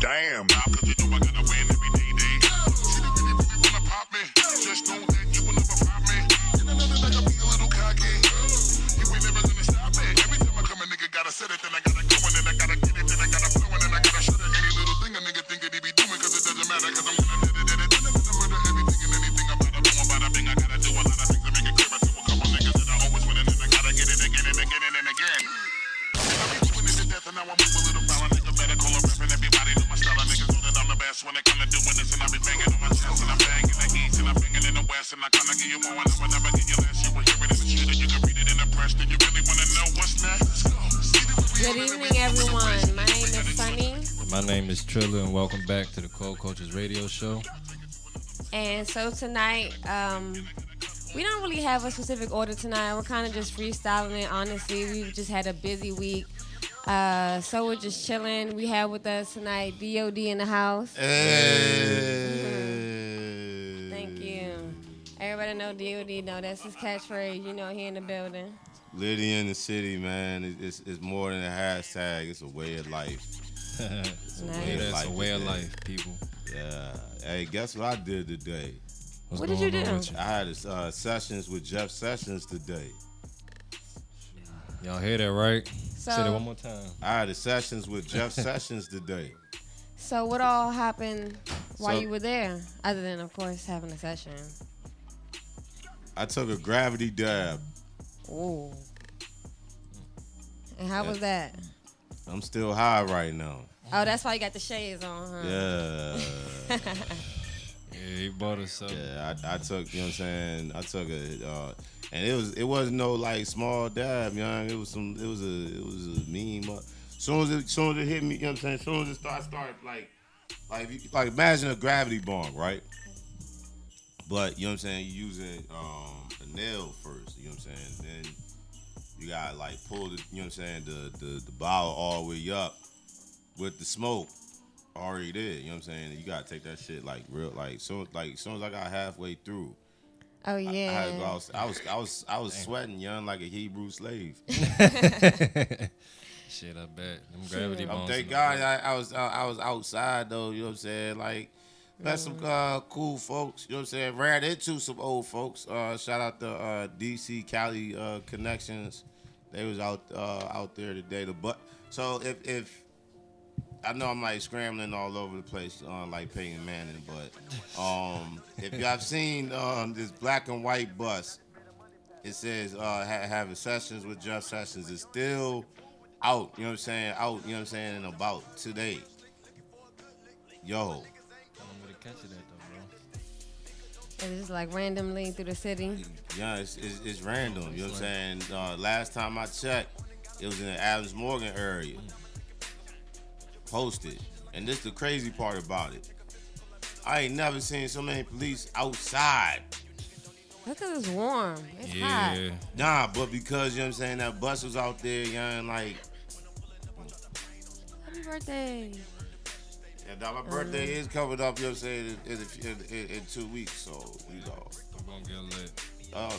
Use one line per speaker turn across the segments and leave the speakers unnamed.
Damn. Cause you know I gotta win every day. See the really wanna pop me. Just know that you will never pop me. You know that I gotta be a little cocky. You ain't never gonna stop me. Every time I come, a nigga gotta set it, then I gotta go, and then I gotta get it, then I gotta flow, and then I gotta shut it. Any little thing a nigga think that he be doing, cause it doesn't matter, cause I'm gonna murder everything and anything about a boom, about a bing. I gotta do a lot of things to make it clear. I tell a couple niggas that I always win, and then I gotta get it again and again and again. I be doing it to death, and now I move a little foul. A nigga better call a rep, and everybody know my style. A niggas know that I'm the best when it come to doing this, and I be banging on my chest, and I'm banging in the east, and I'm banging in the west, and I kinda give you more, and I will never give you less. You will hear it in the street, and you can read it in the press. Do you really wanna know what's next?
Good evening, everyone. My name is Sunny.
My name is Trilla, and welcome back to the Cold Cultures Radio Show.
And so tonight, we don't really have a specific order tonight. We're kind of just freestyling it. Honestly, we've just had a busy week. So we're just chilling. We have with us tonight D.O.D. in the house.
Hey.
Thank you. Everybody know D.O.D. know that's his catchphrase. You know he in the building.
Liddy in the city, man. It's more than a hashtag. It's a way of life.
It's a
Nice.
way of life, people.
Yeah. Hey, guess what I did today?
What did you do?
I had sessions with Jeff Sessions today.
Y'all hear that, right?
So,
Say that one more time.
I had sessions with Jeff Sessions today.
So what all happened while
So-
you were there, other than, of course, having a session?
I took a gravity dab.
Ooh. And how was that?
I'm still high right now.
Oh, that's why you got the shades on, huh?
Yeah.
Yeah, he bought us up.
Yeah, I took, you know what I'm saying? I took and it wasn't no like small dab, young. It was a meme. Soon as it hit me, you know what I'm saying? Soon as it started like imagine a gravity bomb, right? But you know what I'm saying, you using a nail first, you know what I'm saying? Then you gotta like pull the, you know what I'm saying, the bottle all the way up with the smoke already there, you know what I'm saying? You gotta take that shit like real, like soon as I got halfway through,
Oh yeah.
I had to go out, I was sweating, young, like a Hebrew slave.
Shit, I bet. Them gravity bombs.
Thank God I was outside though, you know what I'm saying? Like met some cool folks, you know what I'm saying? Ran into some old folks. Shout out to DC Cali connections. They was out there today. So if I know I'm like scrambling all over the place, like Peyton Manning, but if y'all seen this black and white bus, it says having sessions with Jeff Sessions. It's still out, you know what I'm saying? Out, you know what I'm saying, in about today. Yo.
Catch it at though,
It's just like randomly through the city.
Yeah, it's random, you know what I'm saying? Last time I checked, it was in the Adams Morgan area. Posted. And this the crazy part about it. I ain't never seen so many police outside.
That's because it's warm. It's hot.
Yeah.
Nah, but because, you know what I'm saying, that bus was out there, young, like,
Happy birthday.
yeah, dog, my birthday is covered up, you know what I'm saying, in 2 weeks, so, you know.
I'm gonna get lit.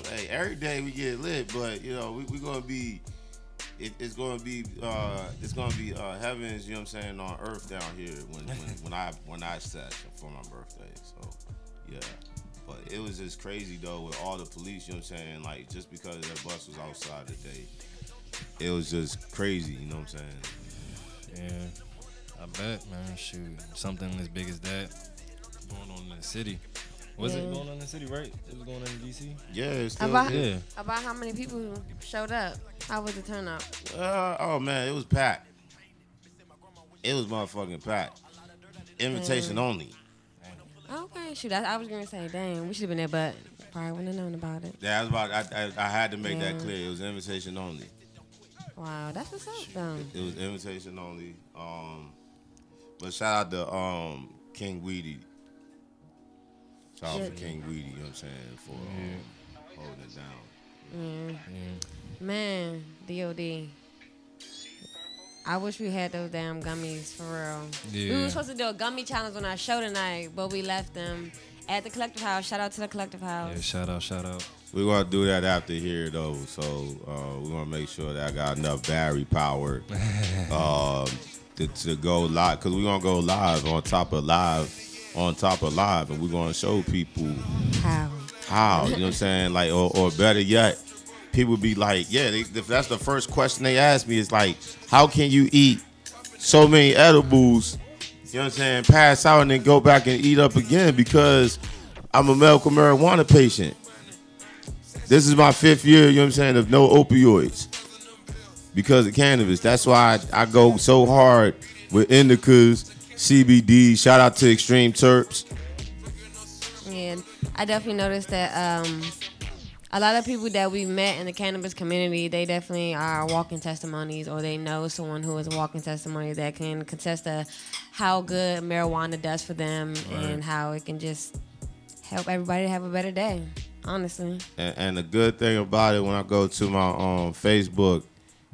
Hey, every day we get lit, but, you know, we gonna be, it's gonna be heavens, you know what I'm saying, on earth down here when I session for my birthday, so, yeah. But it was just crazy, though, with all the police, you know what I'm saying, like, just because that bus was outside today, it was just crazy, you know what I'm saying?
Yeah. I bet, man. Shoot. Something as big as that going on in the city. Was it going on in the city, right? It was going on in D.C.?
Yeah, it's still
About how many people showed up? How was the turnout?
Oh, man, it was packed. It was motherfucking packed. Invitation only.
Okay, shoot. I was going to say, dang, we should have been there, but probably wouldn't have known about it.
Yeah, I had to make that clear. It was invitation only.
Wow, that's what's up, though.
It was invitation only. But shout out to King Weedy. Shout out to King Weedy, you know what I'm saying, for holding it down.
Man, D.O.D. I wish we had those damn gummies for real. We were supposed to do a gummy challenge on our show tonight, but we left them at the Collective House. Shout out to the Collective House.
Yeah, shout out.
We're going to do that after here, though. So we're going to make sure that I got enough battery power to go live. Because we're going to go live on top of live. And we're going to show people how. You know what I'm saying? Like, or better yet, people be like, yeah, if that's the first question they ask me, is like, how can you eat so many edibles, you know what I'm saying, pass out and then go back and eat up again? Because I'm a medical marijuana patient. This is my 5th year, you know what I'm saying, of no opioids because of cannabis. That's why I go so hard with indicas, CBD. Shout out to Extreme Terps.
Yeah, I definitely noticed that a lot of people that we met in the cannabis community, they definitely are walking testimonies, or they know someone who is a walking testimony that can contest to how good marijuana does for them and how it can just help everybody to have a better day, honestly.
And the good thing about it, when I go to my Facebook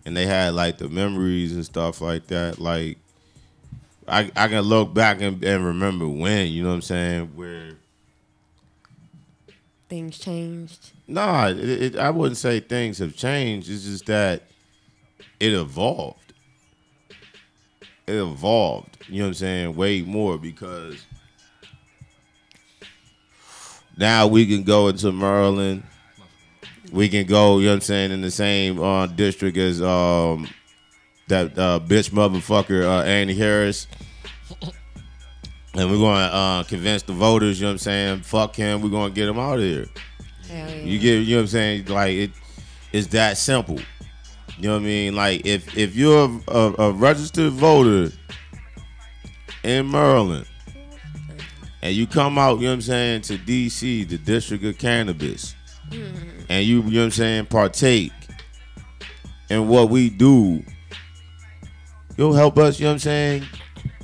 and they had like the memories and stuff like that, like I can look back and remember when, you know what I'm saying, where
things changed.
No, I wouldn't say things have changed. It's just that it evolved. It evolved, you know what I'm saying, way more, because now we can go into Maryland. We can go, you know what I'm saying, in the same district as that bitch motherfucker Andy Harris. And we're going to convince the voters, you know what I'm saying, fuck him, we're going to get him out of here.
Hell yeah.
You know what I'm saying, like it's that simple. You know what I mean? Like if you're a registered voter in Maryland and you come out, you know what I'm saying, to DC, the District of Cannabis, and you know what I'm saying, partake in what we do, you'll help us, you know what I'm saying,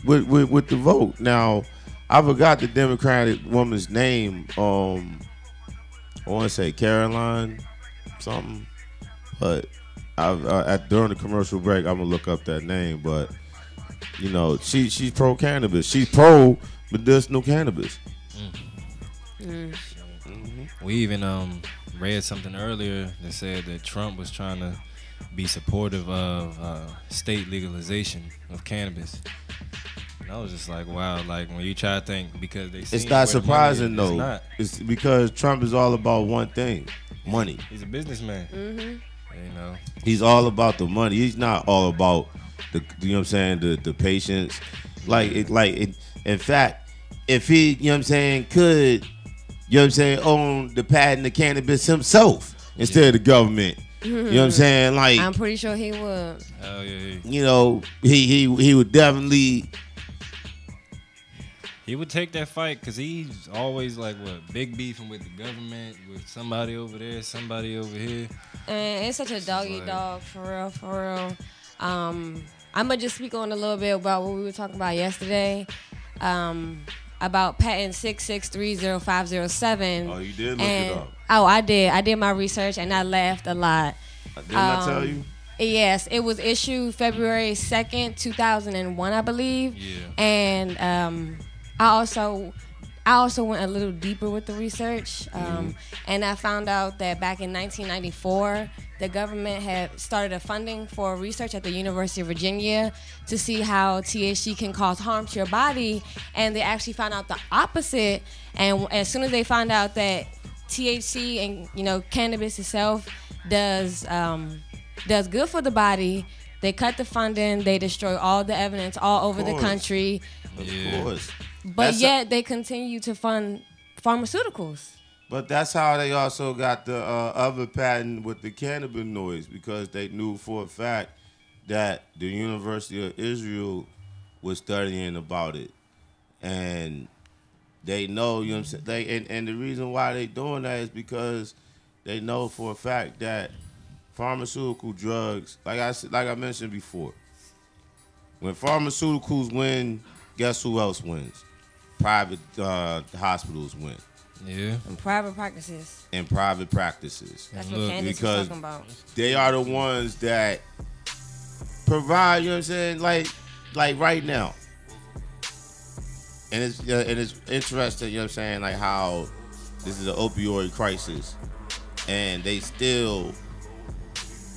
with the vote. Now, I forgot the Democratic woman's name. I want to say Caroline something, but during the commercial break, I'm gonna look up that name. But you know, she's pro cannabis. She's pro medicinal cannabis.
We even read something earlier that said that Trump was trying to be supportive of state legalization of cannabis. And I was just like, wow, like when you try to think, because they
it's not surprising though. It's because Trump is all about one thing: money.
He's a businessman. You know,
he's all about the money. He's not all about the, you know what I'm saying, the patients. In fact, if he, you know what I'm saying, could, you know what I'm saying, own the patent of cannabis himself instead of the government. You know what I'm saying? Like,
I'm pretty sure he would.
Oh yeah.
You know, he would definitely.
He would take that fight because he's always like, what, big beefing with the government, with somebody over there, somebody over here.
And it's such a doggy dog, for real. I'm going to just speak on a little bit about what we were talking about yesterday, about patent 6630507.
Oh, you did look it up?
Oh, I did. I did my research, and I laughed a lot.
Didn't I tell you?
Yes, it was issued February 2nd, 2001, I believe.
Yeah.
And I also went a little deeper with the research, and I found out that back in 1994, the government had started a funding for research at the University of Virginia to see how THC can cause harm to your body, and they actually found out the opposite. And as soon as they found out that THC and, you know, cannabis itself does good for the body, they cut the funding, they destroy all the evidence all over the country.
Of course.
But yet they continue to fund pharmaceuticals.
But that's how they also got the other patent with the cannabinoids, because they knew for a fact that the University of Israel was studying about it. And they know, you know what I'm saying? And the reason why they doing that is because they know for a fact that pharmaceutical drugs, like I mentioned before, when pharmaceuticals win, guess who else wins? Private hospitals win.
Yeah.
And private practices.
And private practices.
That's what Candace was talking about.
They are the ones that provide, you know what I'm saying? Like right now, and it's interesting, you know what I'm saying, like how this is an opioid crisis, and they still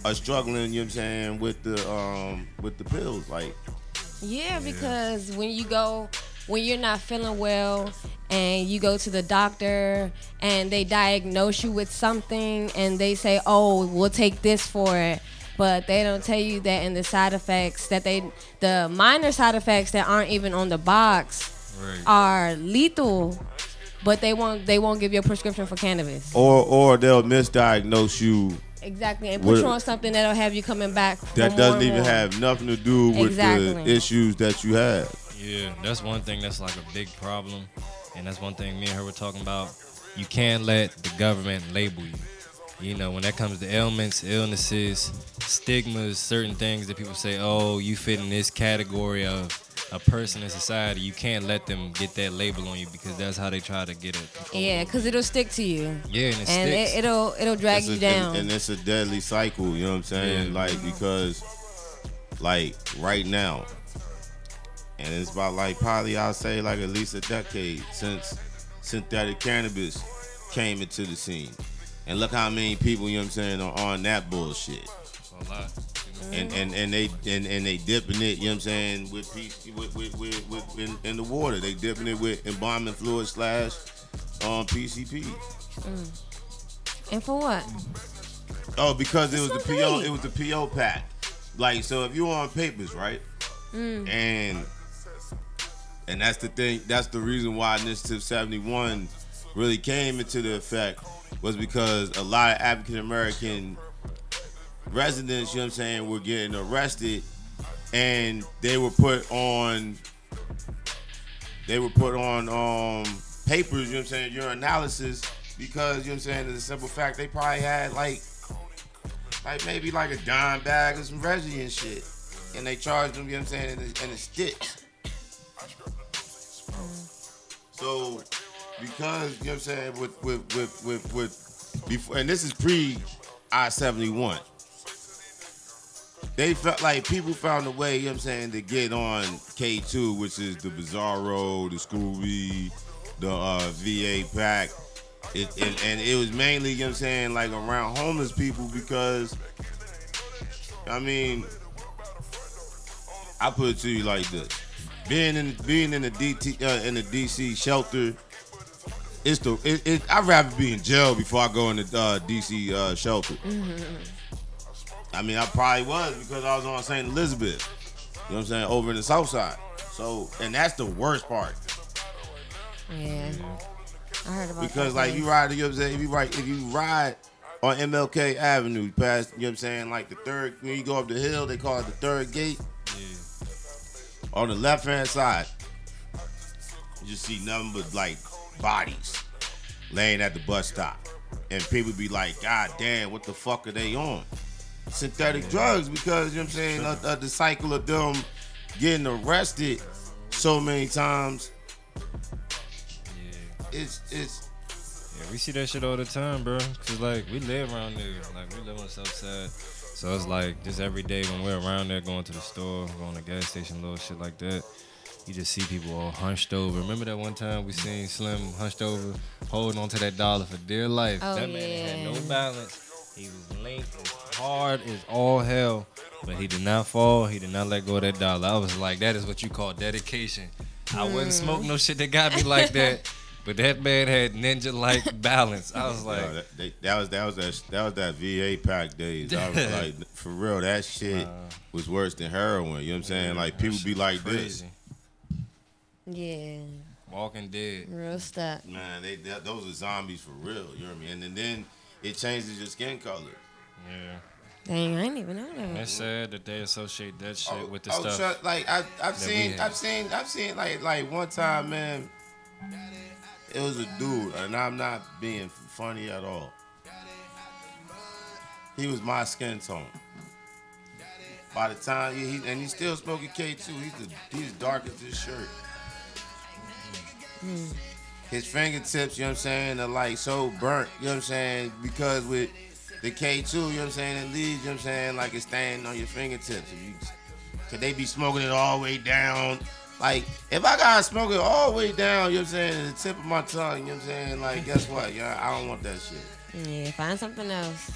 are struggling, you know what I'm saying, with the pills, like.
Yeah, because when you're not feeling well and you go to the doctor and they diagnose you with something and they say, oh, we'll take this for it. But they don't tell you that in the side effects the minor side effects that aren't even on the box are lethal, but they won't give you a prescription for cannabis.
Or they'll misdiagnose you.
Exactly, and put you on something that'll have you coming back.
That doesn't even have nothing to do with the issues that you have.
Yeah, that's one thing that's like a big problem, and that's one thing me and her were talking about. You can't let the government label you. You know, when that comes to ailments, illnesses, stigmas, certain things that people say, oh, you fit in this category of a person in society, you can't let them get that label on you because that's how they try to get it.
Yeah, because it'll stick to you.
Yeah, and sticks.
It'll drag you down.
And it's a deadly cycle, you know what I'm saying? Yeah. Like, because, like, right now, and it's about, like, probably, I'll say, like, at least a decade since synthetic cannabis came into the scene. And look how many people, you know what I'm saying, are on that bullshit.
That's a lot.
And they dipping it, you know what I'm saying, with in the water. They dipping it with embalming fluid / PCP.
And for what?
Oh, because it was the PO. It was the PO pack. Like, so if you on papers, right? And that's the thing. That's the reason why Initiative 71 really came into the effect, was because a lot of African American residents, you know what I'm saying, were getting arrested, and they were put on papers, you know what I'm saying, urinalysis, because, you know what I'm saying, it's a simple fact, they probably had like maybe like a dime bag of some Reggie and shit, and they charged them, you know what I'm saying, and it sticks. So because, you know what I'm saying, with before, and this is pre I-71, they felt like people found a way, you know what I'm saying, to get on K2, which is the Bizarro, the Scooby, the VA pack. And it was mainly, you know what I'm saying, like around homeless people, because, I mean, I put it to you like this. Being in the DC shelter, I'd rather be in jail before I go in the DC shelter. I mean, I probably was, because I was on St. Elizabeth, you know what I'm saying, over in the South Side. So, and that's the worst part.
Yeah, I heard about
because,
that.
Like, you ride, you know what I'm saying, if you ride on MLK Avenue, past, you know what I'm saying, like the third, when you go up the hill, they call it the third gate. Yeah. On the left-hand side, you just see nothing but, like, bodies laying at the bus stop. And people be like, God damn, what the fuck are they on? Synthetic drugs, because, you know what I'm saying, the cycle of them getting arrested so many times. It's
we see that shit all the time, bro. Cause like we live around there, like we live on the South Side, so it's like just every day when we're around there, going to the store, going to the gas station, little shit like that, you just see people all hunched over. Remember that one time we seen Slim hunched over, holding onto that dollar for dear life.
Oh,
that man had no balance. He was linked as hard as all hell, but he did not fall. He did not let go of that dollar. I was like, that is what you call dedication. I wouldn't smoke no shit that got me like that. But that man had ninja-like balance. I was like,
that was that VA pack days. I was like, for real, that shit was worse than heroin. You know what I'm saying? Like, people be like
crazy.
this.
Yeah.
Walking Dead.
Real stuff.
Man, those are zombies for real. You know what I mean? And then it changes your skin color.
Yeah.
Dang, I didn't even know that.
It's sad that they associate that shit with the stuff.
So, like I've seen like one time, man. It was a dude, and I'm not being funny at all. He was my skin tone. By the time he's still smoking K2, he's dark as his shirt. His fingertips, you know what I'm saying, are like so burnt, you know what I'm saying, because with the K2, you know what I'm saying, it leaves, you know what I'm saying, like it's staying on your fingertips. Could they be smoking it all the way down Like, if I gotta smoke it all the way down, you know what I'm saying, to the tip of my tongue, you know what I'm saying? Like, guess what? Yeah, I don't want that shit.
Yeah, find something else.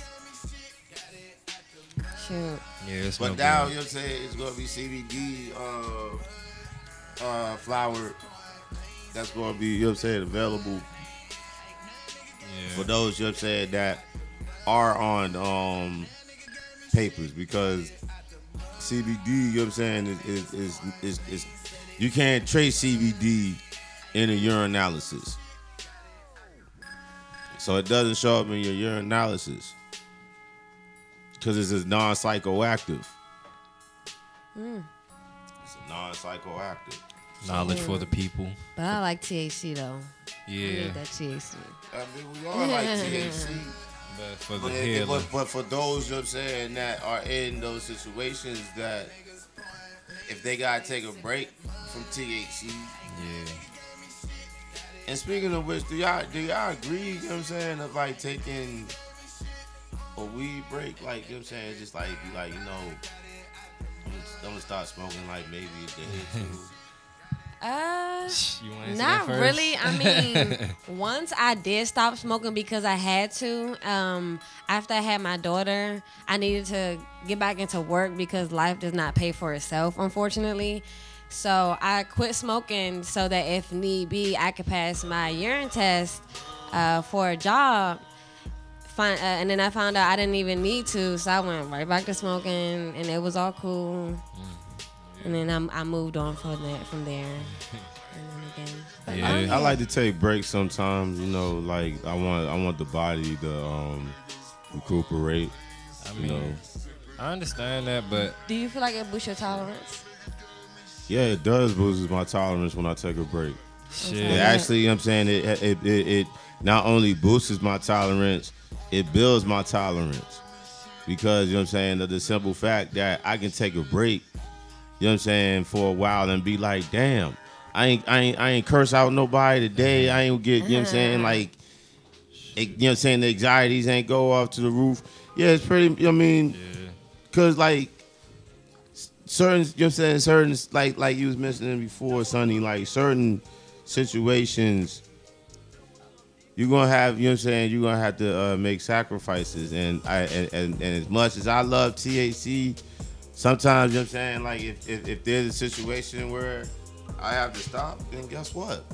Shoot.
Yeah, it's
But
no
now,
good.
you know what I'm saying, it's gonna be CBD flower that's gonna be, you know what I'm saying, available for
Yeah.
those, you know what I'm saying, that are on papers, because CBD, you know what I'm saying, is you can't trace CBD in a urinalysis. So it doesn't show up in your urinalysis because it's a non-psychoactive. It's a non-psychoactive.
Knowledge for the people.
But I like THC though. I
Yeah.
need that THC.
I mean, we all like THC.
But for the
But,
healing.
but for those, you know what I'm saying, that are in those situations that if they gotta take a break from THC.
Yeah.
And speaking of which, do y'all agree, you know what I'm saying, of like taking a weed break? Like, you know what I'm saying, just like be like, you know, I'm gonna start smoking like maybe a day or two.
You wanna answer that
Not
first?
really. I mean, once I did stop smoking because I had to. After I had my daughter, I needed to get back into work because life does not pay for itself, unfortunately. So I quit smoking so that if need be, I could pass my urine test for a job. And then I found out I didn't even need to, so I went right back to smoking, and it was all cool. And then I moved on from there. And then again.
Yeah.
I like to take breaks sometimes, you know, like I want the body to recuperate.
I
You
mean,
know.
I understand that, but
Do you feel like it boosts your tolerance?
Yeah, it does boost my tolerance when I take a break.
shit.
It actually, you know what I'm saying, it not only boosts my tolerance, it builds my tolerance. Because, you know what I'm saying, the simple fact that I can take a break, you know what I'm saying, for a while and be like, damn, I ain't curse out nobody today. I ain't get, you know what I'm saying, like, you know what I'm saying, the anxieties ain't go off to the roof. Yeah, it's pretty, you know what I mean,
Yeah.
because, like, certain, you know what I'm saying, certain, like you was mentioning before, Sonny, like, certain situations, you're gonna have, you know what I'm saying, you're gonna have to make sacrifices. And as much as I love THC, sometimes, you know what I'm saying, like, if there's a situation where I have to stop, then guess what?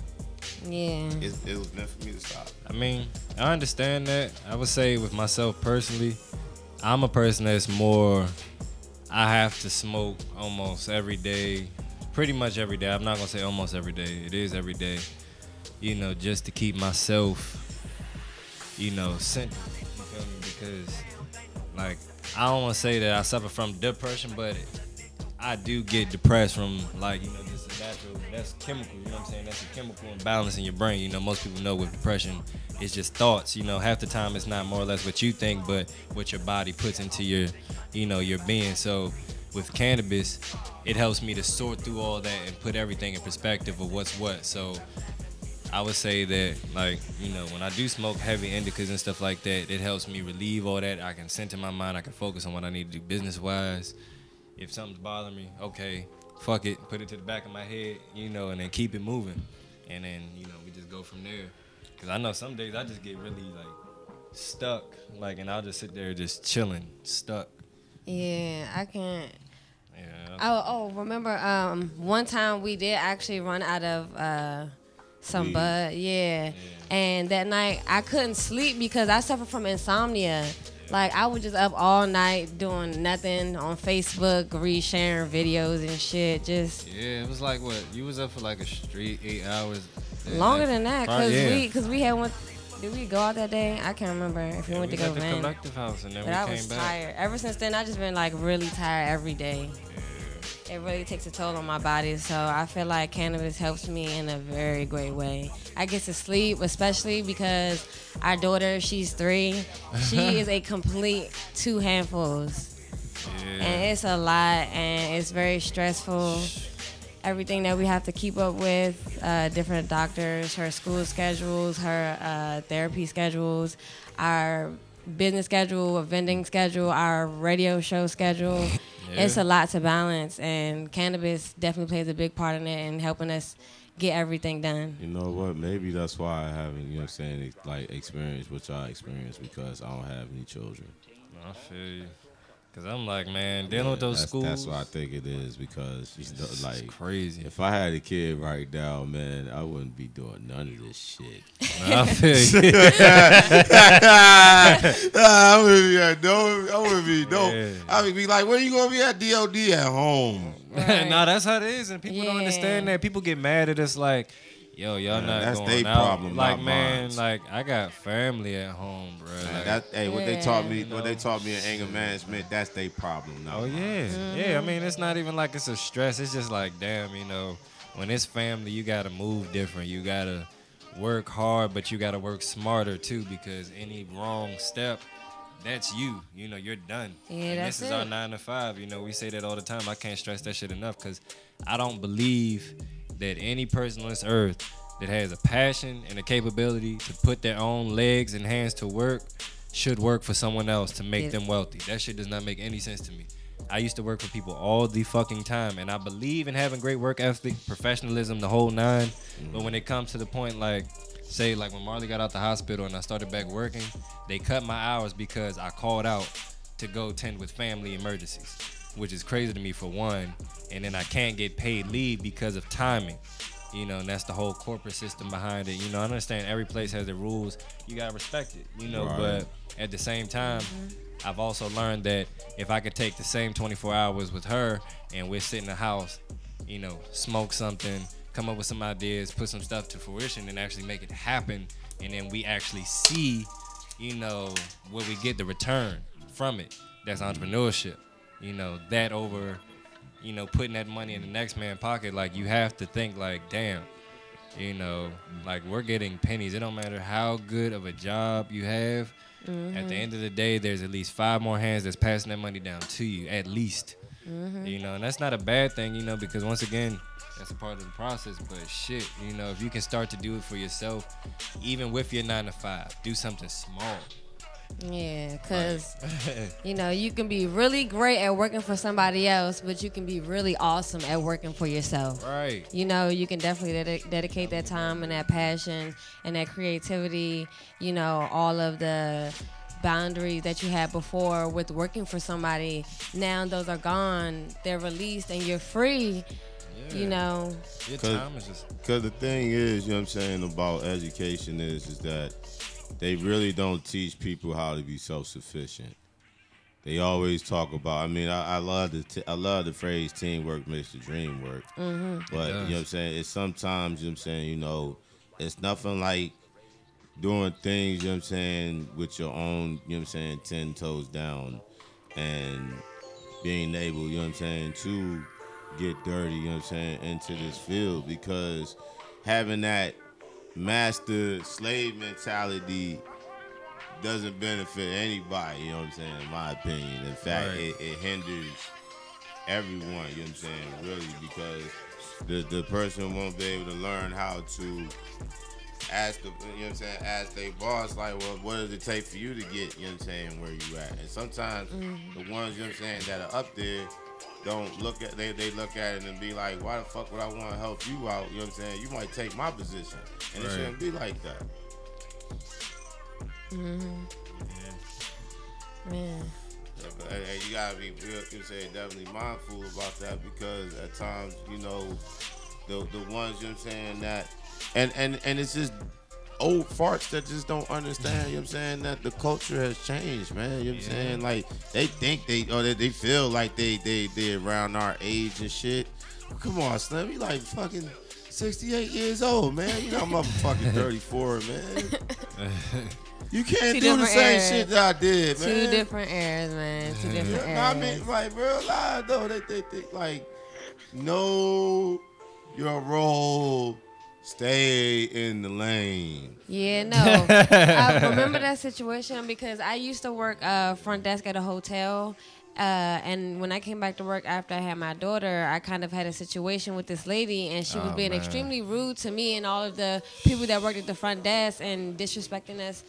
Yeah.
It was meant for me to stop.
I mean, I understand that. I would say with myself personally, I'm a person that's more, I have to smoke almost every day, pretty much every day. I'm not gonna say almost every day. It is every day, you know, just to keep myself, you know, centered. You feel me? Because, like, I don't want to say that I suffer from depression, but I do get depressed from, like, you know, just a natural, that's chemical, you know what I'm saying? That's a chemical imbalance in your brain. You know, most people know with depression, it's just thoughts. You know, half the time it's not more or less what you think, but what your body puts into your, you know, your being. So with cannabis, it helps me to sort through all that and put everything in perspective of what's what. So I would say that, like, you know, when I do smoke heavy indicas and stuff like that, it helps me relieve all that. I can center my mind. I can focus on what I need to do business-wise. If something's bothering me, okay, fuck it, put it to the back of my head, you know, and then keep it moving. And then, you know, we just go from there. Because I know some days I just get really, like, stuck, like, and I'll just sit there just chilling, stuck.
Yeah, I can't.
Yeah.
Remember one time we did actually run out of some
Weed.
bud, yeah. And that night I couldn't sleep because I suffer from insomnia. Like, I was just up all night doing nothing on Facebook, resharing videos and shit. Just
Yeah, it was like, what, you was up for like a straight 8 hours?
longer than that,
Probably,
cause we had went. Did we go out that day? I can't remember if we went
we
to go
at the
van.
collective house and then
But I
we
was
came back.
tired. Ever since then, I just been like really tired every day. It really takes a toll on my body. So I feel like cannabis helps me in a very great way. I get to sleep, especially because our daughter, she's 3. She is a complete 2 handfuls.
Yeah.
And it's a lot, and it's very stressful. Everything that we have to keep up with, different doctors, her school schedules, her therapy schedules, our business schedule, a vending schedule, our radio show schedule.
Yeah.
It's a lot to balance, and cannabis definitely plays a big part in it and helping us get everything done.
You know what? Maybe that's why I haven't, you know what I'm saying, like experienced what y'all experienced because I don't have any children.
I feel you. Cause I'm like, man, dealing with those schools.
That's what I think it is because you know,
It's
like
crazy.
if I had a kid right now, man, I wouldn't be doing none of this shit.
I feel you.
I wouldn't be at I wouldn't be
Yeah.
I would be like, where you gonna be at DOD at home?
Right.
No, that's how it is, and people don't
Yeah.
understand that. People get mad at us like, yo, y'all not
that's
going
they
out.
problem,
like,
not
man,
mine.
like I got family at home, bro. Like,
What they taught me,
Yeah.
what they taught me in anger management, that's their problem. Not
oh
mine.
yeah, yeah. I mean, it's not even like it's a stress. It's just like, damn, you know, when it's family, you gotta move different. You gotta work hard, but you gotta work smarter too, because any wrong step, that's you. You know, you're done.
Yeah,
and
that's
this is our
it.
9 to 5. You know, we say that all the time. I can't stress that shit enough because I don't believe that any person on this earth that has a passion and a capability to put their own legs and hands to work should work for someone else to make
Yeah.
them wealthy. That shit does not make any sense to me. I used to work for people all the fucking time, and I believe in having great work ethic, professionalism, the whole nine. But when it comes to the point, like, say, like when Marley got out the hospital and I started back working, they cut my hours because I called out to go tend with family emergencies, which is crazy to me for one. And then I can't get paid leave because of timing. You know, and that's the whole corporate system behind it. You know, I understand every place has their rules. You gotta respect it, you know,
Right.
but at the same time, I've also learned that if I could take the same 24 hours with her and we're sitting in the house, you know, smoke something, come up with some ideas, put some stuff to fruition and actually make it happen, and then we actually see, you know, what we get the return from it. That's entrepreneurship. You know, that over, you know, putting that money in the next man's pocket. Like, you have to think like, damn, you know, like we're getting pennies. It don't matter how good of a job you have. At the end of the day, there's at least 5 more hands that's passing that money down to you, at least. You know, and that's not a bad thing, you know, because once again, that's a part of the process. But shit, you know, if you can start to do it for yourself, even with your 9 to 5, do something small.
Yeah, because, you know, you can be really great at working for somebody else, but you can be really awesome at working for yourself.
Right.
You know, you can definitely dedicate that time and that passion and that creativity, you know, all of the boundaries that you had before with working for somebody. Now those are gone. They're released and you're free, you know.
Your
'Cause-
time is just...
Because the thing is, you know what I'm saying, about education is that they really don't teach people how to be self-sufficient. They always talk about, I mean, I love the phrase teamwork makes the dream work. But, you know what I'm saying, it's sometimes, you know what I'm saying, you know, it's nothing like doing things, you know what I'm saying, with your own, you know what I'm saying, 10 toes down and being able, you know what I'm saying, to get dirty, you know what I'm saying, into this field, because having that master slave mentality doesn't benefit anybody, you know what I'm saying, in my opinion. In fact,
Right.
it hinders everyone, you know what I'm saying, really, because the person won't be able to learn how to ask the, you know what I'm saying, ask their boss, like, well, what does it take for you to get, you know what I'm saying, where you at? And sometimes the ones, you know what I'm saying, that are up there don't look at, they look at it and be like, why the fuck would I want to help you out? You know what I'm saying? You might take my position. And
Right.
it shouldn't be like that.
Man.
Yeah, but you gotta be, you know what I'm saying, definitely mindful about that, because at times, you know, the ones, you know what I'm saying, that, and it's just old farts that just don't understand, you know what I'm saying, that the culture has changed, man, you know what I'm saying, like, they think they feel like they around our age and shit. Come on, Slim, you like fucking 68 years old, man. You know I'm motherfucking 34, man. You can't
Two
do the
different
same
eras.
shit that I did, man.
Two different eras, man. Two different
No, I
eras.
mean, like, real life, though, they think, like, know your role, stay in the lane.
Yeah, no. I remember that situation because I used to work front desk at a hotel. And when I came back to work after I had my daughter, I kind of had a situation with this lady, and she was
Oh,
being
man.
extremely rude to me and all of the people that worked at the front desk and disrespecting us.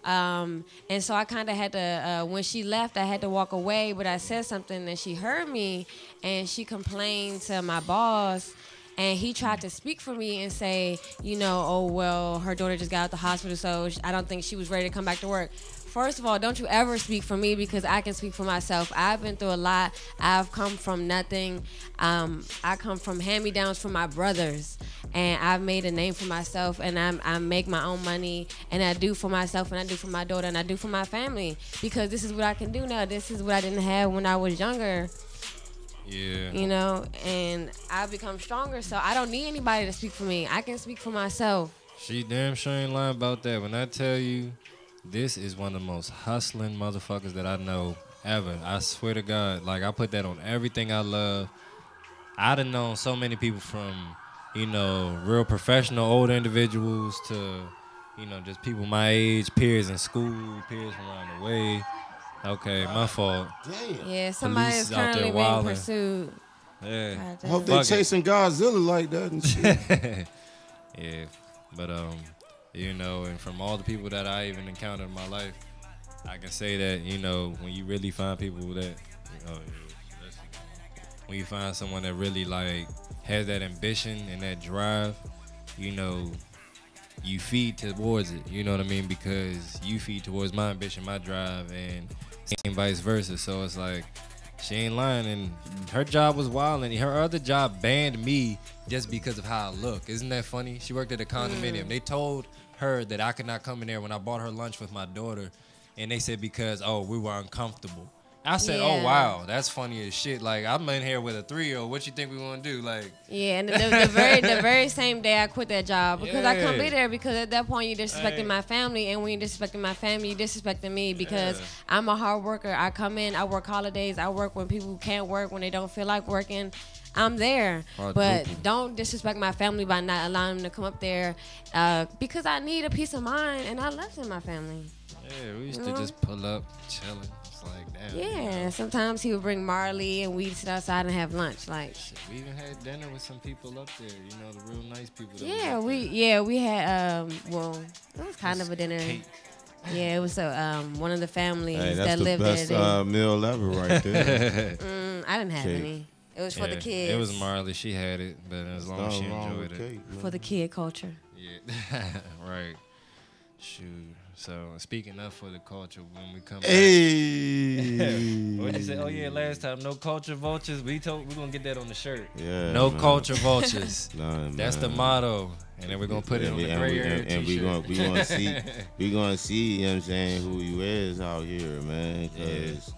And so I kind of had to, when she left, I had to walk away, but I said something and she heard me, and she complained to my boss, and he tried to speak for me and say, you know, oh, well, her daughter just got out the hospital, so I don't think she was ready to come back to work. First of all, don't you ever speak for me, because I can speak for myself. I've been through a lot. I've come from nothing. I come from hand-me-downs from my brothers, and I've made a name for myself, and I make my own money, and I do for myself, and I do for my daughter, and I do for my family, because this is what I can do now. This is what I didn't have when I was younger.
Yeah.
You know, and I've become stronger, so I don't need anybody to speak for me. I can speak for myself.
She damn sure ain't lying about that. When I tell you, this is one of the most hustling motherfuckers that I know ever. I swear to God. Like, I put that on everything I love. I done known so many people from, you know, real professional older individuals to, you know, just people my age, peers in school, peers from around the way. Okay, my fault.
Damn.
Yeah, somebody
Police
is
is out there
currently being
wilding.
pursued.
Yeah.
God
I hope
damn.
they chasing Godzilla like that and shit.
Yeah. But, you know, and from all the people that I even encountered in my life, I can say that, you know, when you really find people that, when you find someone that really, like, has that ambition and that drive, you know, you feed towards it, you know what I mean? Because you feed towards my ambition, my drive, and vice versa. So it's like, she ain't lying, and her job was wild, and her other job banned me just because of how I look. Isn't that funny? She worked at a condominium. They told her that I could not come in there when I bought her lunch with my daughter, and they said because, oh, we were uncomfortable. I said,
Yeah.
oh, wow, that's funny as shit. Like, I'm in here with a 3-year-old. What you think we want to do? Like,
Yeah, and the very same day I quit that job, because I couldn't
Yeah.
be there, because at that point you're disrespecting
Right.
my family, and when you're disrespecting my family, you're disrespecting me, because
Yeah.
I'm a hard worker. I come in, I work holidays, I work when people can't work, when they don't feel like working. I'm there, but
Quadruple.
don't disrespect my family by not allowing them to come up there, because I need a peace of mind, and I love in my family.
yeah, we used
You
to
know?
just pull up, chilling. It's like, damn.
Yeah, sometimes he would bring Marley, and we'd sit outside and have lunch. Like,
Shit, we even had dinner with some people up there, you know, the real nice people. That was
yeah,
up
we had well, it was kind of a dinner.
there. Cake.
Yeah, it was one of the families
Hey,
that
that's the
lived
best
there.
meal ever right there.
I didn't have
Cake.
any. It was for the
Yeah,
kids.
It was Marley. She had it, but as long as she
Nothing wrong
enjoyed
with
it.
cake, man.
for the kid culture.
Yeah, right. Shoot. So speaking of for the culture, when we come
Hey.
back, what'd you say? Oh yeah, last time no culture vultures. We're gonna get that on the shirt.
Yeah,
No
man.
culture vultures.
Nah,
That's the
man.
motto, and then we're gonna put it on the gray area
and we
t-shirt.
gonna see we gonna see, you know what I'm saying, who you is out here, man. Cause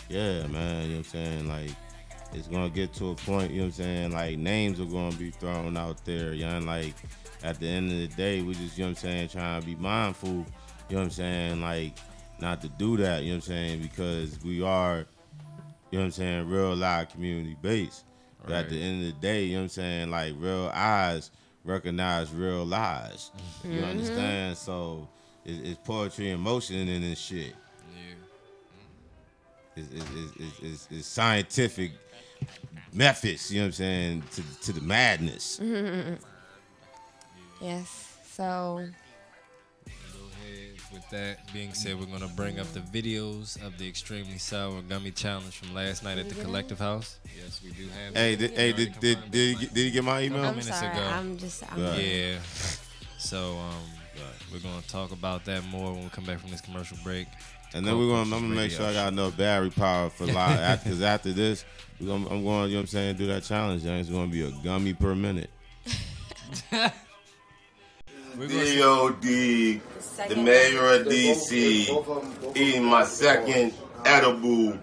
yeah, man, you know what I'm saying, like it's gonna get to a point, you know what I'm saying, like names are gonna be thrown out there, you know, like at the end of the day, we just, you know what I'm saying, trying to be mindful, you know what I'm saying, like not to do that, you know what I'm saying, because we are, you know what I'm saying, real live community based. But at the end of the day, you know what I'm saying, like real eyes recognize real lies. You understand? So it's poetry in motion in this shit.
Yeah.
It's scientific methods, you know what I'm saying, to the madness.
Yes. So
Go ahead. With that being said, we're gonna bring up the videos of the extremely sour gummy challenge from last night at the Collective House. Yes, we do have.
Hey,
them.
did he get my email?
I'm
minutes
sorry.
ago.
I'm
Right.
Yeah. So we're gonna talk about that more when we come back from this commercial break.
And then I'm gonna make sure I got enough battery power for live. Because after this, I'm going, you know what I'm saying, do that challenge. It's gonna be a gummy per minute.
D.O.D., the mayor of D.C., eating my second edible.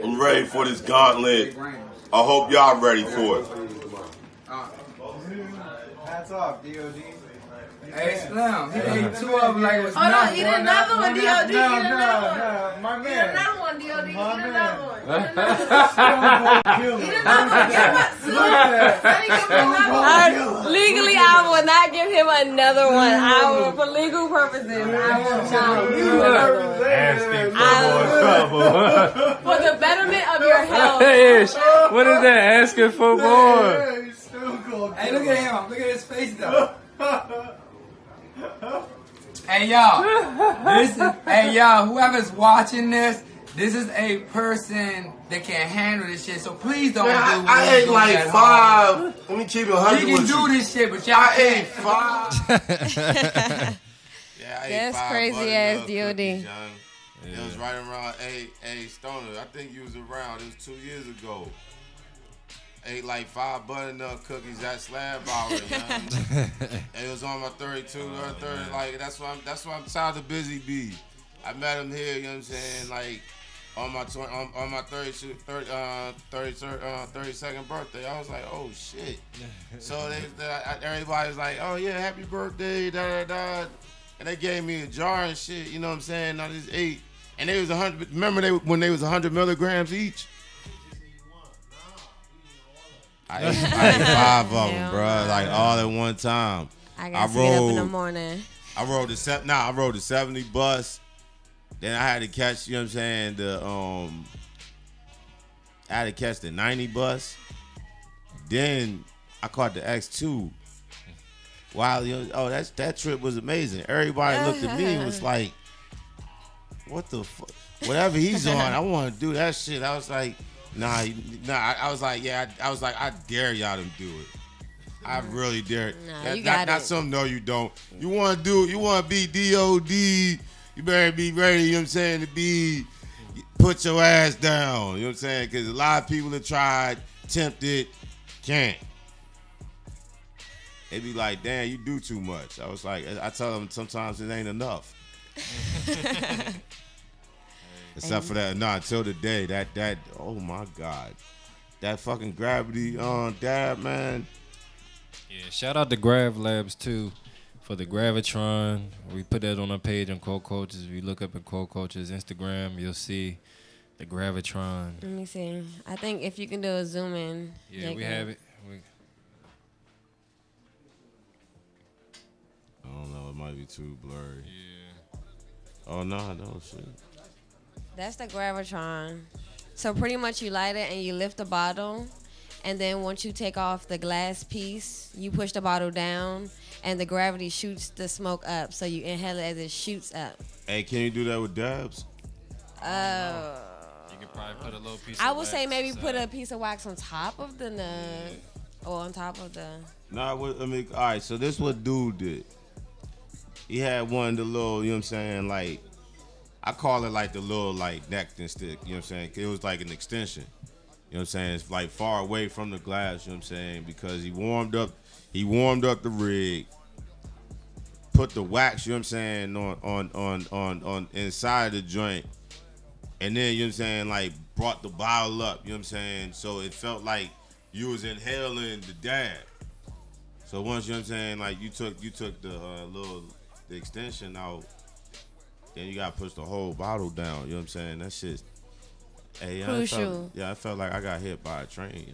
I'm ready for this gauntlet. I hope y'all ready for it.
Hats off, D.O.D.
Hey, Slim, he ate 2 of them like it was
Hold on,
nothing.
eat another one, D.O.D. Eat another one.
No, my
Eat
man.
another one, D.O.D. Eat another one. Eat another
Kill
one.
him.
Eat another one. Give him another one.
legally, I will not give him another one. I will, for legal purposes, I will not give him another one.
Asking for more trouble.
For the betterment of your health.
Ish, what is that? Asking for more.
Yeah, he's still cold.
Hey, look at him. Look at his face, though. Hey y'all, whoever's watching this is a person that can handle this shit. So please don't do
Man,
what
I
you
ate
do
like
at home.
5. Let me keep it 100
You can
with
do
you.
this shit, but y'all
I
can't.
ate 5. Yeah, I ate
That's
5
crazy
buttermilk
ass
cookies,
DOD.
young. It was right around Stoner. I think you was around. It was 2 years ago. Ate like 5 buttermilk cookies at Slab Hour, young. It was on my 32 or 30. Like that's why I'm tired of Busy Bee. I met him here. You know what I'm saying? Like on my 32nd birthday. I was like, oh shit. So everybody was like, oh yeah, happy birthday, da da da. And they gave me a jar and shit. You know what I'm saying? I just ate. And they was 100. Remember when they was 100 milligrams each? I ate 5 of them, bro. Like all at one time.
I got to get up in the morning.
I rode the 70 bus. Then I had to catch, you know what I'm saying, I had to catch the 90 bus. Then I caught the X2. Wow, that trip was amazing. Everybody looked at me and was like, what the fuck? Whatever he's on, I want to do that shit. I was like, nah. I was like, I dare y'all to do it. I really dare.
Nah, you got
not
it.
something, no, you don't. You want to be DOD, you better be ready, you know what I'm saying, put your ass down, you know what I'm saying? Because a lot of people have tried, tempted, can't. They be like, damn, you do too much. I was like, I tell them sometimes it ain't enough. Except for that, until the day that oh my God, that fucking gravity dab, man.
Yeah, shout out to Grav Labs too for the Gravitron. We put that on our page on Cold Cultures. If you look up at Cold Cultures Instagram, you'll see the Gravitron.
Let me see. I think if you can do a zoom in.
Yeah, we have it.
I don't know, it might be too blurry.
Yeah.
Oh no, shit.
That's the Gravitron. So pretty much you light it and you lift the bottle, and then once you take off the glass piece, you push the bottle down, and the gravity shoots the smoke up. So you inhale it as it shoots up.
Hey, can you do that with dabs?
You could probably put a little piece.
I would say maybe put a piece of wax on top of the nug, or on top of the.
Nah, all right. So this what dude did. He had one of the little, you know what I'm saying, like, I call it like the little, like, nectar stick, you know what I'm saying? It was like an extension, you know what I'm saying? It's like far away from the glass, you know what I'm saying? Because he warmed up the rig, put the wax, you know what I'm saying, on inside the joint, and then, you know what I'm saying, like, brought the bottle up, you know what I'm saying? So it felt like you was inhaling the dab. So once, you know what I'm saying, like, you took the extension out, then you gotta push the whole bottle down. You know what I'm saying? That shit. Hey,
Crucial.
I felt like I got hit by a train.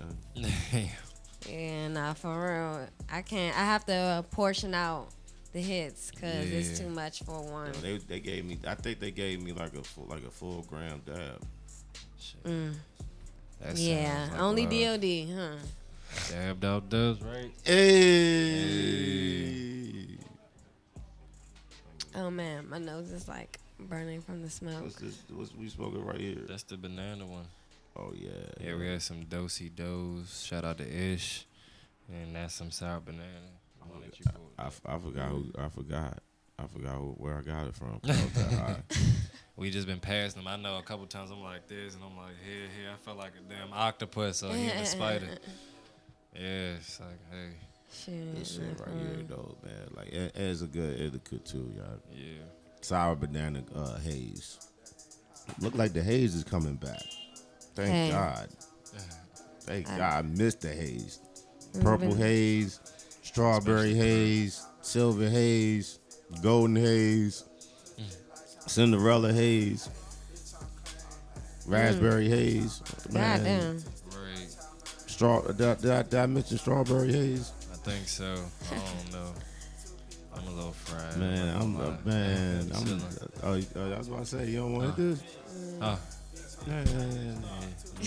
Yeah, nah, for real. I can't. I have to portion out the hits because it's too much for one.
They gave me. I think they gave me like a full gram dab.
Yeah,
like
only DOD, huh?
Dabbed out does right.
Hey.
Oh man, my nose is like burning from the smoke.
What's we smoking right here?
That's the banana one.
Oh yeah.
Yeah, we had some Dosey Does. Shout out to Ish, and that's some sour banana.
I forgot where I got it from. I was that high.
We just been passing them. I know a couple times I'm like this, and I'm like here. I felt like a damn octopus or even spider. Yeah, it's like hey.
This shit right here though, man. Like it's a good indica too, y'all.
Yeah.
Sour banana haze. Look like the haze is coming back. Thank God. Thank God. I missed the haze. Purple haze, strawberry haze, silver haze, golden haze, Cinderella haze, raspberry haze. Man.
Goddamn.
Right. Did I mention strawberry haze?
I think so. I don't know. I'm a little fried.
Man, I was about to say, you don't want this?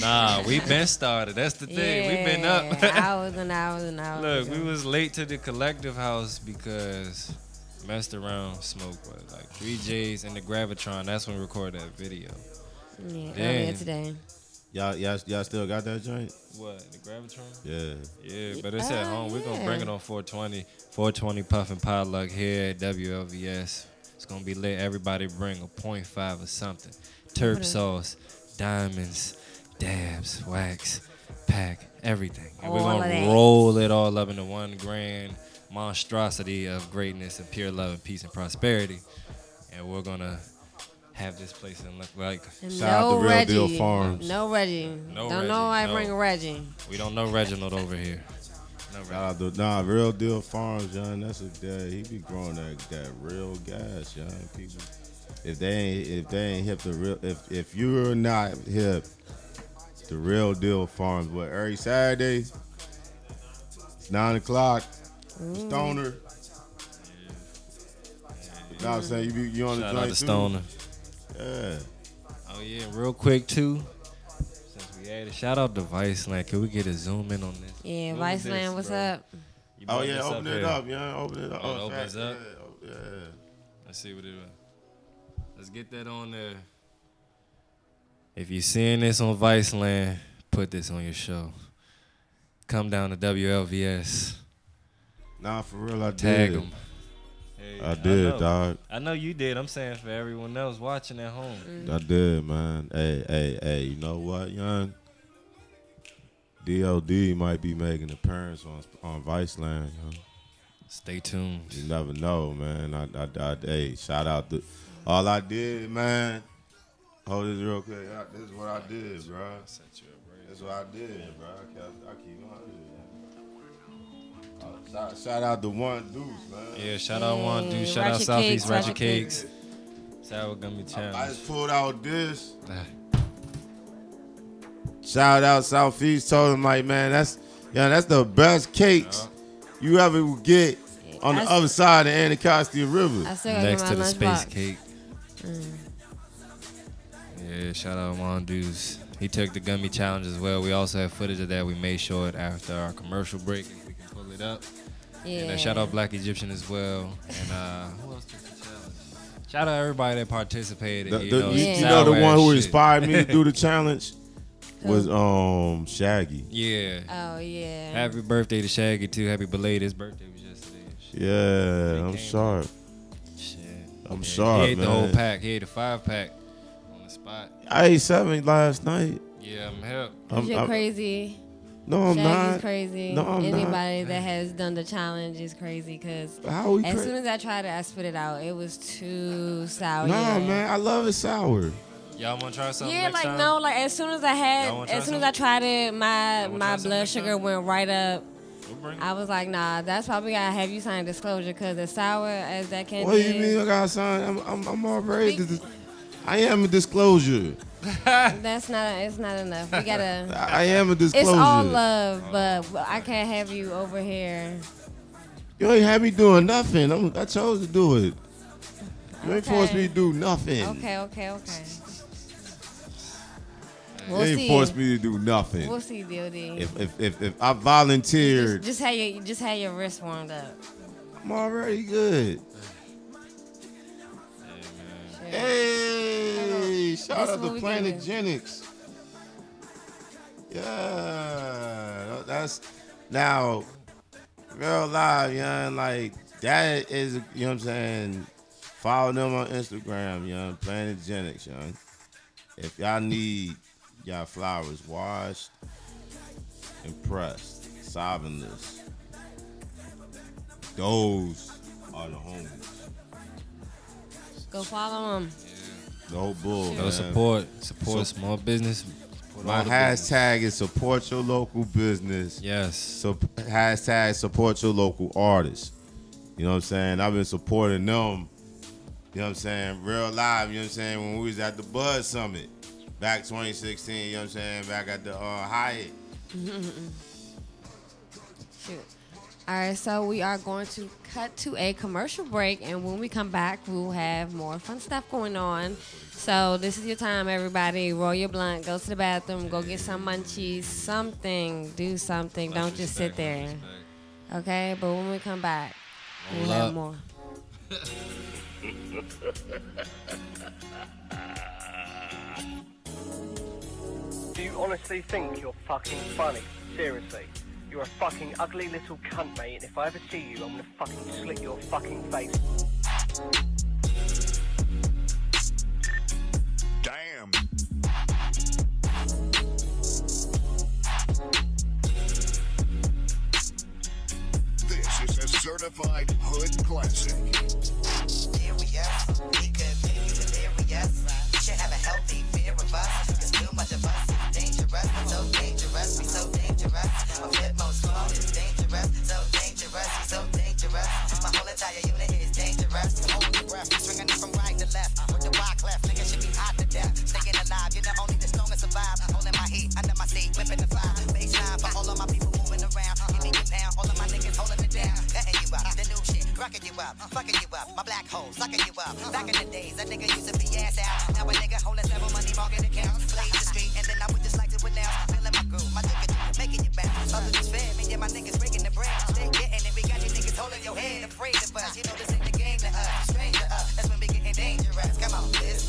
Nah, we been started. That's the thing. We been up.
hours and hours and hours.
Look, we was late to the collective house because messed around, smoked what, like 3 J's in the Gravitron. That's when we recorded that video.
Yeah,
Then-
earlier today.
Y'all still got that joint?
What, the Gravitron?
Yeah.
Yeah, but it's at home. We're gonna
yeah.
bring it on 420. 420 Puff and Potluck here at WLVS. It's gonna be lit. Everybody bring a .5 or something. Terp sauce, diamonds, dabs, wax, pack, everything. And we're
All
gonna
of that.
roll it all up into one grand monstrosity of greatness and pure love and peace and prosperity. And we're gonna have this place and look like
And
Shout out
no
to Real
Reggie.
Deal Farms.
No Reggie.
No
Don't know why I
Reggie,
bring
no.
Reggie.
we don't know Reginald over here. No
Shout
Reginald.
out to Real Deal Farms, young. That's a dad. He be growing that real gas, young. People, if they ain't hip to real, if you're not hip to Real Deal Farms, what every Saturday, it's 9 o'clock, Stoner. You know what I'm saying? You on the
Shout out
joint
to
too?
Stoner.
Yeah.
Oh yeah, real quick too. Since we had it, shout out to Viceland. Can we get a zoom in on this?
Yeah,
What is
Viceland,
this,
what's
bro?
up?
You
Oh
brought
yeah,
this
open it
here.
up, yeah. Open it up.
Oh, it opens up?
Yeah.
Let's see what it is. Let's get that on there. If you're seeing this on Viceland, put this on your show. Come down to WLVS.
Nah, for real, I
Tag
did.
them. Hey,
I did,
know.
dog.
I know you did. I'm saying for everyone else watching at home.
I did, man. Hey, you know what, young? DOD might be making an appearance on Viceland, young.
Stay tuned.
You never know, man. Hey, shout out to all I did, man. Hold this real quick. This is what I did, bro. This is what I did, bro. I keep on it. Shout out to One Deuce, man.
Yeah, shout out One Dude. Shout out
Ratchet
Southeast
Cakes,
Ratchet
Ratchet
Cakes. Sour Gummy
I
Challenge.
just pulled out this. Shout out Southeast. Told him like, man, that's the best cakes you ever will get on the other side of the Anacostia River.
I still gotta
Next
get
to
my
the space
lunchbox.
cake. Yeah, shout out Mondoos. He took the gummy challenge as well. We also have footage of that. We made sure it after our commercial break if we can pull it up.
Yeah.
And shout out Black Egyptian as well. And who else took the challenge? Shout out everybody that participated.
You
you know,
know the
sour
one who
shit.
inspired me to do the challenge was Shaggy.
Yeah.
Oh, yeah.
Happy birthday to Shaggy too. Happy belated. His birthday was yesterday. Shit.
Yeah, I'm
came
sharp.
Shit.
I'm
Yeah,
sharp,
He ate
man.
the whole pack. He ate a 5-pack on the spot.
I ate 7 last night.
Yeah, I'm help.
You're crazy.
No, I'm
Shaggy's
not.
crazy.
No, I'm
Anybody
not.
that has done the challenge is crazy because
How we
as
cra-
soon as I tried it, I spit it out. It was too sour.
Nah,
yeah.
man, I love it sour.
Y'all want to try something
Yeah,
next
like
time?
no, like as soon as I
Y'all wanna
had,
try
as soon as
something?
I tried it, my
wanna try
my
something
blood
next
sugar
time?
went right up.
We'll bring it.
I was like, nah, that's why we gotta have you sign a disclosure because as sour as that candy
What do you
is,
mean I got signed? I'm already. I am a disclosure.
that's not. It's not enough. We gotta.
I am a disclosure.
It's all love, but I can't have you over here.
You ain't have me doing nothing. I chose to do it. You ain't
Okay.
forced me to do nothing.
Okay.
You
We'll
ain't
see.
forced me to do nothing.
We'll see, DOD.
If I volunteered,
Just have your wrist warmed up.
I'm already good.
Sure.
Hey, shout
That's
out
what
to
we
Planet
do.
Genix. Yeah, that's now real live, young. Like that is, you know what I'm saying. Follow them on Instagram, young. Planet Genix, young. If y'all need y'all flowers washed and pressed, solventless, those are the homies.
Go follow them.
No bull,
No
man.
support
So-
small business. Support
My
all the
hashtag is support your local business.
business. Yes.
So hashtag support your local artists. You know what I'm saying? I've been supporting them. You know what I'm saying? Real live. You know what I'm saying? When we was at the Bud Summit back 2016. You know what I'm saying? Back at the Hyatt.
Shoot. All right, so we are going to cut to a commercial break, and when we come back, we'll have more fun stuff going on. So this is your time, everybody. Roll your blunt, go to the bathroom, go get some munchies, something, do something. Don't just sit there, okay? But when we come back, we'll
Roll
have
up.
more.
Do you honestly think you're fucking funny? Seriously. You're a fucking ugly little cunt, mate, and if I ever see you, I'm gonna fucking slit your fucking face.
Damn. This is a certified hood classic.
Delirious, we could make you delirious. You should have a healthy fear of us. There's too much of us, it's dangerous, so dangerous, we so dangerous. My flipmost squad is dangerous, so dangerous, we so dangerous. My whole entire unit is dangerous. Hold your breath, swinging it from right to left. With the wide cleft, nigga should be hot to death. Staying alive, you're the only the strongest survive. Holding my heat under my seat, whipping the fire. Baseline for all of my people moving around. Give me your pound, all of my niggas holding it down. Cutting you up, the new shit, rocking you up, fucking you up. My black hole, sucking you up. Back in the days, a nigga used to be ass out. Now a nigga holding several money market accounts. Blaze the street, and then I would just like to announce. Feeling my groove, my dick making you bounce. Others is fair, me and my niggas breaking the bread. Stay getting it, we got you niggas holding your head. Afraid of us, you know this ain't the game to us. Strange to us, that's when we getting dangerous. Come on, this.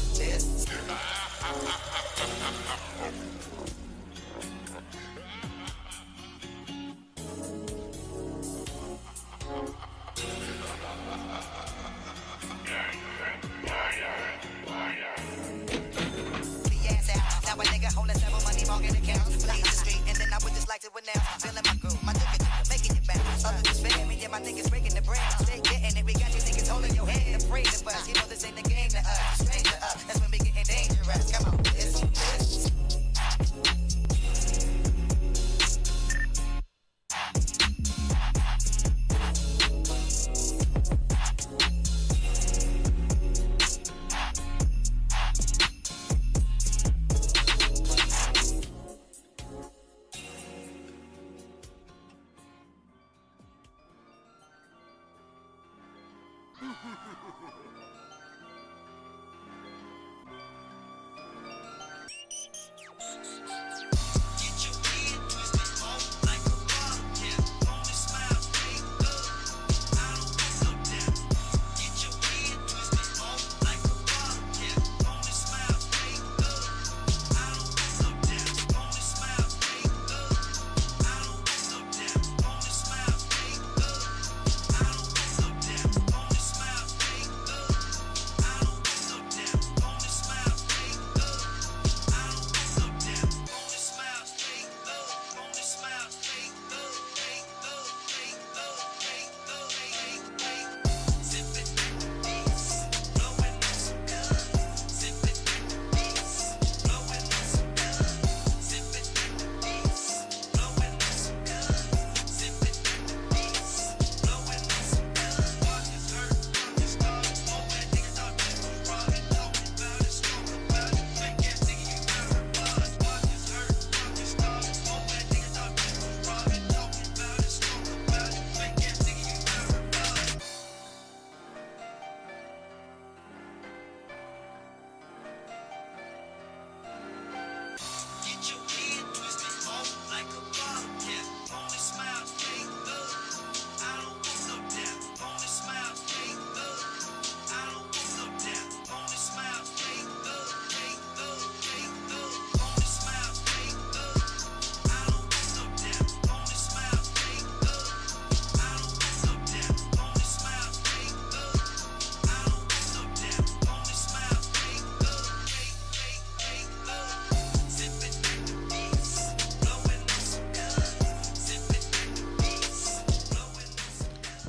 Now a nigga holding several money market accounts. Blaze the street, and then I would just like to announce. Feeling my groove, my dick making it bounce. Others is fair, me and my niggas breaking the bread. Stay getting it, we got you niggas holding your head. Afraid of us, you know this ain't the game to us. Strange to us, that's when we getting dangerous. Come on, this.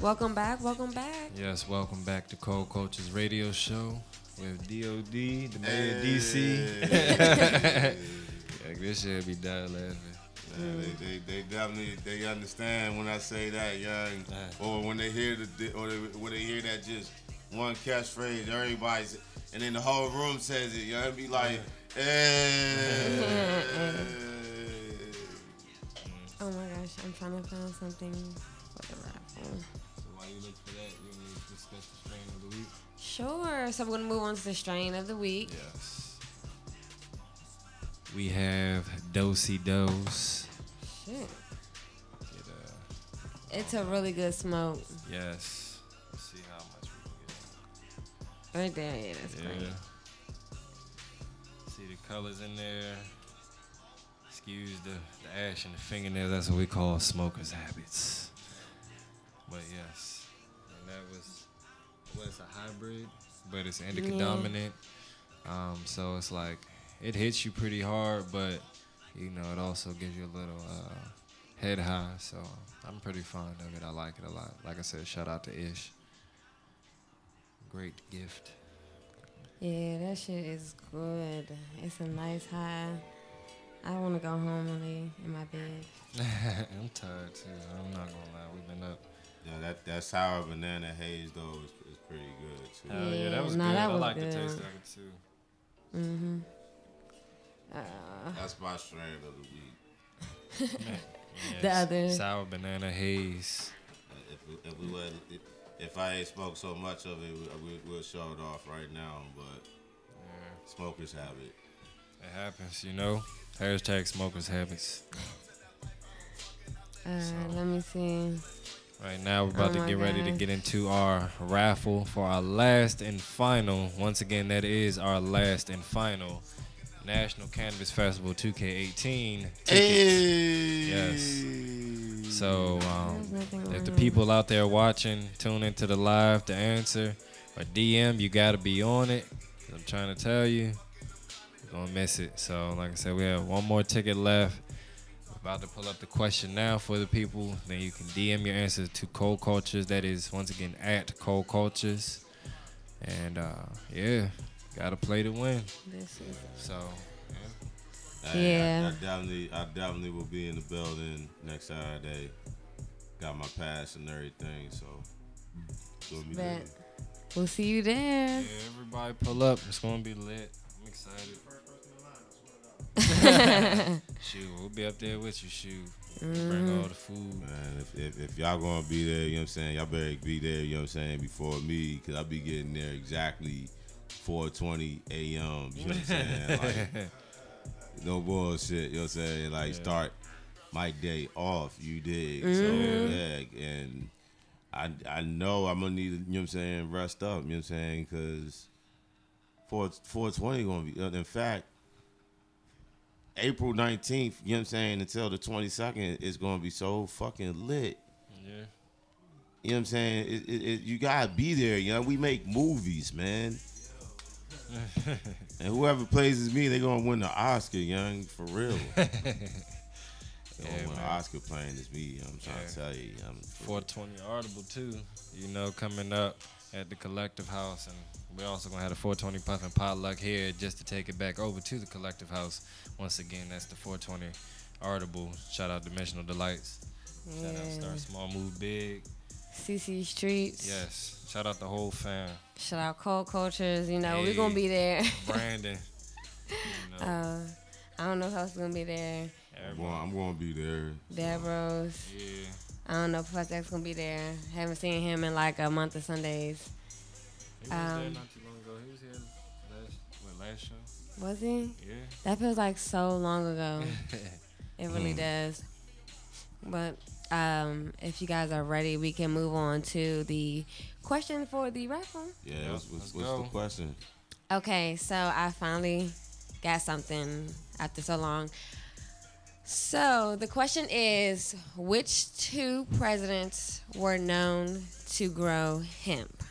Welcome back, welcome back.
Yes, welcome back to Cold Culture's radio show with DOD, the mayor of DC. Yeah, this should be done laughing.
They definitely they understand when I say that, young, or when they hear when they hear that just one catchphrase, everybody's, and then the whole room says it, it'd be like,
Oh my gosh, I'm trying to find something for the rap one.
So while you look for that, you want to discuss the strain of the week?
Sure. So we're going to move on to the strain of the week.
Yes. We have Do-Si Dos.
Shit. It's a really good smoke.
Yes. Let's see how much we can get.
Right there, yeah, that's great.
See the colors in there. Excuse the ash in the fingernails. That's what we call smokers' habits. But yes, and that was it's a hybrid, but it's indica dominant. So it's like it hits you pretty hard, but you know it also gives you a little head high. So I'm pretty fond of it. I like it a lot. Like I said, shout out to Ish. Great gift.
Yeah, that shit is good. It's a nice high. I want to go home and lay in my bed.
I'm tired too. I'm not gonna lie. We've been up.
Yeah, that sour banana haze though is pretty good too.
Hell yeah, that was good.
That
I
was
like the
good.
taste of it too.
Mm-hmm.
That's my strain of the week.
Yes,
The other.
sour banana haze.
If I ain't smoked so much of it, we'll show it off right now. But smokers have it.
It happens, you know. Hashtag smokers habits.
Let me see.
Right now, we're about to get ready to get into our raffle for our last and final. Once again, that is our last and final National Cannabis Festival 2K18 tickets.
Hey.
Yes. So, if the people out there watching, tune into the live to answer or DM, you got to be on it. I'm trying to tell you, you're going to miss it. So, like I said, we have one more ticket left. About to pull up the question now for the people. Then you can DM your answers to Cold Cultures. That is, once again, at Cold Cultures. And, yeah, got to play to win. So,
yeah.
I definitely will be in the building next Saturday. Got my pass and everything, so we'll be there.
We'll see you there.
Yeah, everybody pull up. It's going to be lit. I'm excited. Shoot, we'll be up there with you. Shoot, bring all the food.
Man, if y'all gonna be there, you know what I'm saying, y'all better be there, you know what I'm saying, before me, because I'll be getting there exactly 4:20 a.m. You know what I'm saying? Like, no bullshit, you know what I'm saying? Like, start my day off, you dig? So, yeah, and I know I'm gonna need to, you know what I'm saying, rest up, you know what I'm saying, because 4:20 gonna be, in fact, April 19th, you know what I'm saying, until the 22nd is going to be so fucking lit.
Yeah.
You know what I'm saying? You got to be there, you know? We make movies, man. And whoever plays as me, they going to win the Oscar, young, for real. They going to win an Oscar playing as me, you know what I'm trying to tell you.
420 Audible, too, you know, coming up at the Collective House. And we're also going to have a 420 Puff and Potluck here just to take it back over to the Collective House. Once again, that's the 420 Audible. Shout out Dimensional Delights. Shout out Star Small Move Big.
CC Streets.
Yes. Shout out the whole fam.
Shout out Cold Cultures. You know, we're going to be there.
Brandon. You know.
I don't know who else is going to be there.
I'm going to be there.
Dabros.
Yeah.
I don't know if Professor X going to be there. Haven't seen him in like a month of Sundays.
He was there not too long ago. He was here last show.
Was he?
Yeah.
That feels like so long ago. It really does. But if you guys are ready, we can move on to the question for the raffle.
Yeah, what's the question?
Okay, so I finally got something after so long. So the question is, which two presidents were known to grow hemp?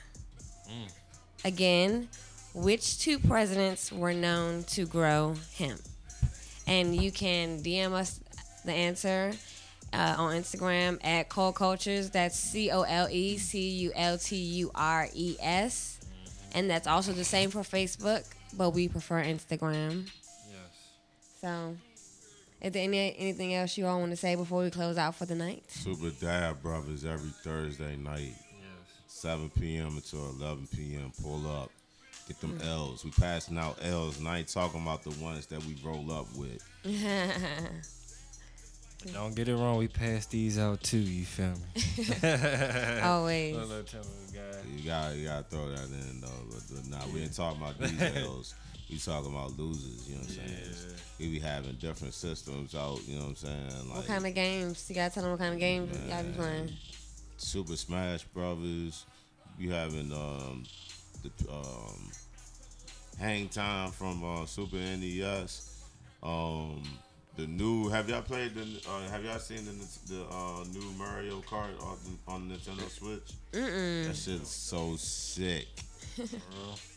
Again, which two presidents were known to grow hemp? And you can DM us the answer on Instagram at Cold Cultures. That's COLECULTURES. And that's also the same for Facebook, but we prefer Instagram.
Yes.
So, is there anything else you all want to say before we close out for the night?
Super Dad Brothers every Thursday night. 7 p.m. until 11 p.m. Pull up. Get them L's. We passing out L's, and I ain't talking about the ones that we roll up with.
Don't get it wrong. We pass these out too. You feel me?
Always.
You gotta throw that in though. But nah, we ain't talking about these L's. We talking about losers. You know what I'm saying? We be having different systems out. You know what I'm saying? Like,
what kind of games? You gotta tell them what kind of games y'all be playing.
Super Smash Brothers. We having the Hang Time from Super NES. The new, have y'all played have y'all seen the new Mario Kart on the Nintendo Switch? That shit's so sick.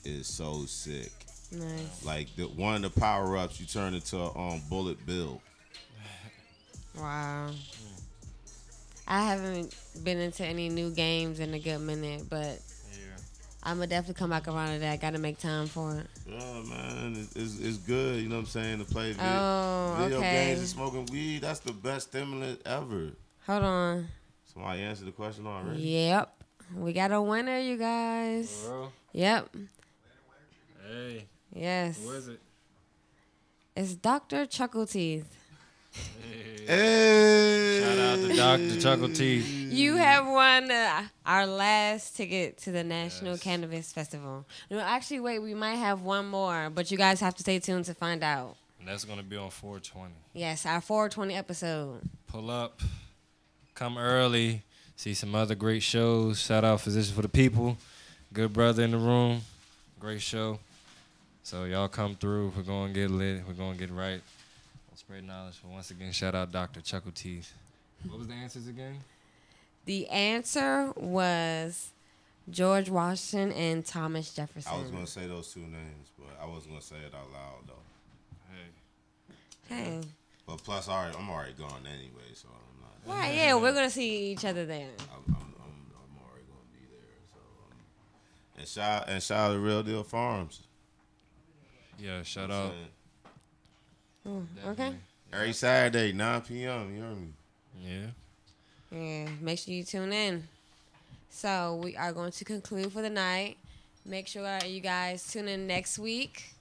It's so sick.
Nice.
Like one of the power ups, you turn into a Bullet Bill.
Wow. I haven't been into any new games in a good minute, but I'm gonna definitely come back around to that. Gotta make time for it.
Yeah, man, it's good. You know what I'm saying? To play video
okay.
games and smoking weed. That's the best stimulant ever.
Hold on.
Somebody answered the question already.
Yep, we got a winner, you guys.
For real?
Yep.
Hey.
Yes.
Who is it?
It's Dr. Chuckle Teeth.
Hey.
Shout out to Dr. Chuckle Teeth.
You have won our last ticket to the National Cannabis Festival. No, actually, wait, we might have one more, but you guys have to stay tuned to find out.
And that's going to be on 420.
Yes, our 420 episode.
Pull up. Come early. See some other great shows. Shout out Physician for the People. Good brother in the room. Great show. So y'all come through. We're going to get lit. We're going to get right. Spread knowledge. But once again, shout out Dr. Chuckle Teeth. What was the answers again?
The answer was George Washington and Thomas Jefferson.
I was going to say those two names, but I wasn't going to say it out loud, though.
Hey.
But plus, I'm already gone anyway, so I'm not.
Right, yeah, we're going to see each other there.
I'm already going to be there. So, and shout out to Real Deal Farms.
Yeah, shout out.
Okay.
Every Saturday, 9 p.m. You heard me?
Yeah.
Yeah, make sure you tune in. So we are going to conclude for the night. Make sure you guys tune in next week.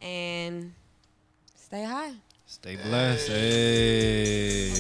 And stay high.
Stay blessed. Hey.